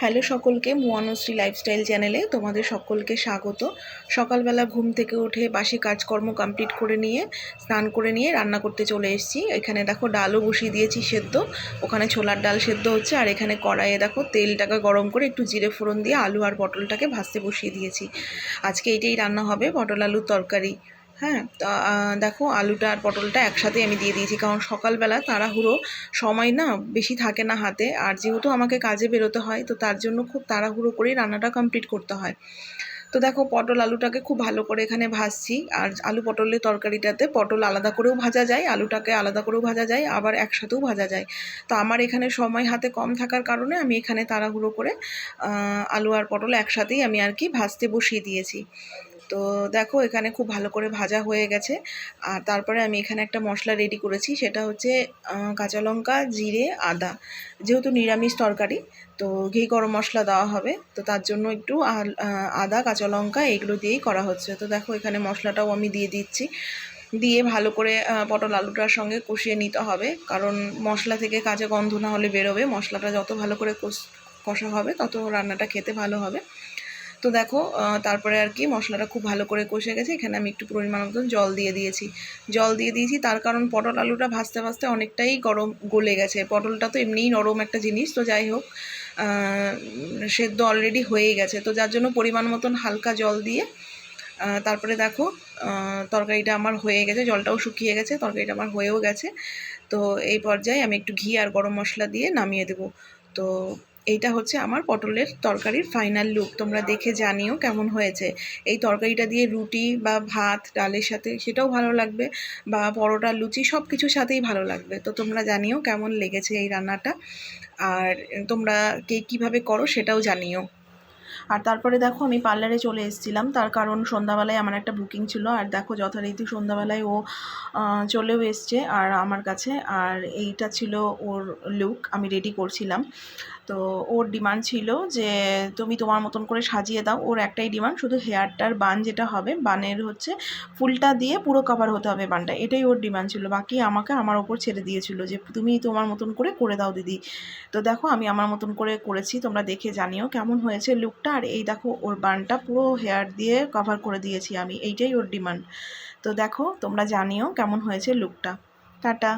Hello সকলকে, মুয়ানুশ্রী lifestyle চ্যানেলে তোমাদের সকলকে স্বাগত। সকালবেলা ঘুম থেকে উঠে বাসি কাজকর্ম কমপ্লিট করে নিয়ে স্নান করে নিয়ে রান্না করতে চলে এসেছি। এখানে দেখো ডালও বসিয়ে দিয়েছি সেদ্ধ, ওখানে ছোলার ডাল সেদ্ধ হচ্ছে, আর এখানে কড়াইয়ে দেখো তেলটাকে গরম করে একটু জিরে ফোড়ন দিয়ে আলু আর পটলটাকে ভাজতে বসিয়ে দিয়েছি। আজকে এটাই রান্না হবে, পটল আলুর তরকারি। হ্যাঁ, তা দেখো আলুটা আর পটলটা একসাথে আমি দিয়ে দিয়েছি, কারণ সকালবেলা তাড়াহুড়ো, সময় না বেশি থাকে না হাতে, আর যেহেতু আমাকে কাজে বেরোতে হয় তো তার জন্য খুব তাড়াহুড়ো করেই রান্নাটা কমপ্লিট করতে হয়। তো দেখো পটল আলুটাকে খুব ভালো করে এখানে ভাজছি। আর আলু পটলের তরকারিটাতে পটল আলাদা করেও ভাজা যায়, আলুটাকে আলাদা করেও ভাজা যায়, আবার একসাথেও ভাজা যায়। তো আমার এখানে সময় হাতে কম থাকার কারণে আমি এখানে তাড়াহুড়ো করে আলু আর পটল একসাথেই আমি আর কি ভাজতে বসিয়ে দিয়েছি। তো দেখো এখানে খুব ভালো করে ভাজা হয়ে গেছে। আর তারপরে আমি এখানে একটা মশলা রেডি করেছি, সেটা হচ্ছে কাঁচা লঙ্কা, জিরে, আদা। যেহেতু নিরামিষ তরকারি তো ঘি গরম মশলা দেওয়া হবে, তো তার জন্য একটু আদা কাঁচা লঙ্কা এগুলো দিয়েই করা হচ্ছে। তো দেখো এখানে মশলাটাও আমি দিয়ে দিচ্ছি, দিয়ে ভালো করে পটল আলুটার সঙ্গে কষিয়ে নিতে হবে, কারণ মশলা থেকে কাঁচা গন্ধ না হলে বেরোবে। মশলাটা যত ভালো করে কষা হবে তত রান্নাটা খেতে ভালো হবে। তো দেখো তারপরে আর কি মশলাটা খুব ভালো করে কষে গেছে। এখানে আমি একটু পরিমাণ মতন জল দিয়ে দিয়েছি, তার কারণ পটল আলুটা ভাজতে ভাজতে অনেকটাই গলে গেছে। পটলটা তো এমনিই নরম একটা জিনিস, তো যাই হোক সেদ্ধ অলরেডি হয়েই গেছে, তো যার জন্য পরিমাণ মতন হালকা জল দিয়ে তারপরে দেখো তরকারিটা আমার হয়ে গেছে, জলটাও শুকিয়ে গেছে, তরকারিটা আমার হয়েও গেছে। তো এই পর্যায়ে আমি একটু ঘি আর গরম মশলা দিয়ে নামিয়ে দেবো। তো এইটা হচ্ছে আমার পটলের তরকারির ফাইনাল লুক। তোমরা দেখে জানিও কেমন হয়েছে। এই তরকারিটা দিয়ে রুটি বা ভাত ডালের সাথে সেটাও ভালো লাগবে, বা পরোটা লুচি সব কিছুর সাথেই ভালো লাগবে। তো তোমরা জানিও কেমন লেগেছে এই রান্নাটা, আর তোমরা কে কীভাবে করো সেটাও জানিও। আর তারপরে দেখো আমি পার্লারে চলে এসেছিলাম, তার কারণ সন্ধ্যাবেলায় আমার একটা বুকিং ছিল। আর দেখো যথারীতি সন্ধ্যাবেলায় ও চলেও এসছে আর আমার কাছে, আর এইটা ছিল ওর লুক, আমি রেডি করছিলাম। তো ওর ডিমান্ড ছিল যে তুমি তোমার মতন করে সাজিয়ে দাও। ওর একটাই ডিমান্ড, শুধু হেয়ারটার বান যেটা হবে, বানের হচ্ছে ফুলটা দিয়ে পুরো কভার হতে হবে বানটা, এটাই ওর ডিমান্ড ছিল। বাকি আমাকে আমার ওপর ছেড়ে দিয়েছিল যে তুমি তোমার মতন করে দাও দিদি। তো দেখো আমি আমার মতন করে করেছি, তোমরা দেখে জানিও কেমন হয়েছে লুকটা। আর এই দেখো ওর বানটা পুরো হেয়ার দিয়ে কভার করে দিয়েছি আমি, এইটাই ওর ডিমান্ড। তো দেখো তোমরা জানিও কেমন হয়েছে লুকটা। টাটা।